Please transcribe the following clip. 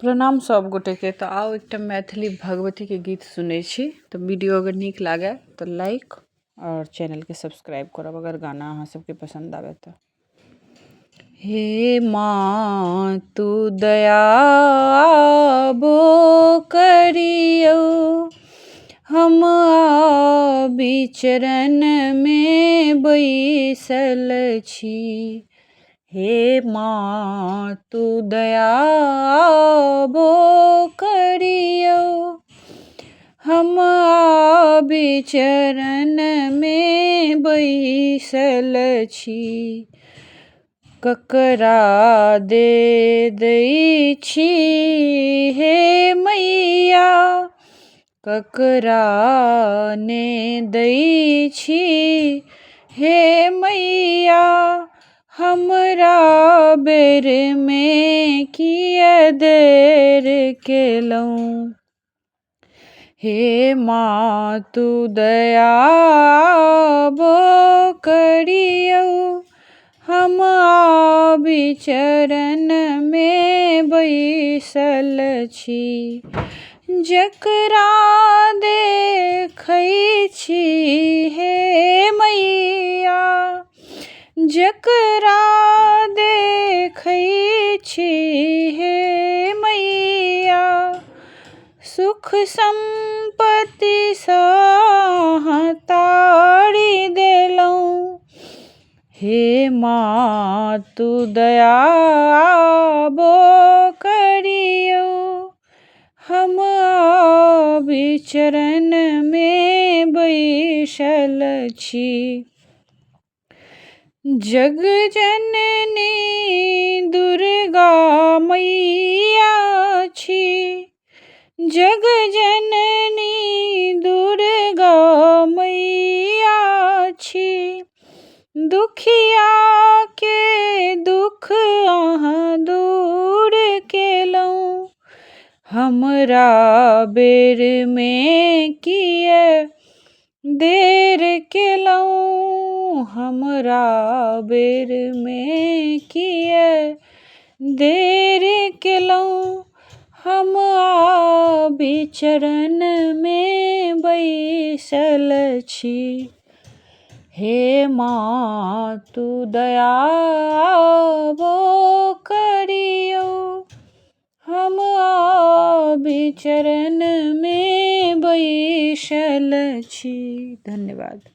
प्रणाम सब गोटे के। तो आओ एक मैथिली भगवती के गीत सुने छी। तो वीडियो अगर निक लागे तो लाइक और चैनल के सब्सक्राइब करब अगर गाना अहाँ सबके पसंद आवे तो। हे माँ तू दयाबो करियो, हम बिचरन में बैसल छी। हे माँ तू दयाबो करियो, हम बिचरन में बैसल छी। ककरा दे दै छी हे मैया, ककरा ने दै छी हे मैया। हमरा बेर में किया देर केलहुँ। हे माँ तू दयाबो करियो, हम बिचरन में बैसल छी। जकरा देखै छी हे मैया, जकरा देखै छी हे मैया। सुख संपत्ति सँ तारि देलहुँ। हे माँ तू दयाबो करियो, हम बिचरन में बैसल छी। जग जननी दुर्गा मैया छी, जग जननी दुर्गा मैया छी। दुखिया के दुख अहाँ दूर केलहुँ। हमरा बेर में किया देर केलहुँ। हमरा बेर में किया देर केलहुँ। हम बिचरन में बैसल छी। हे माँ तू दयाबो करियो, हम बिचरन में बैसल छी। धन्यवाद।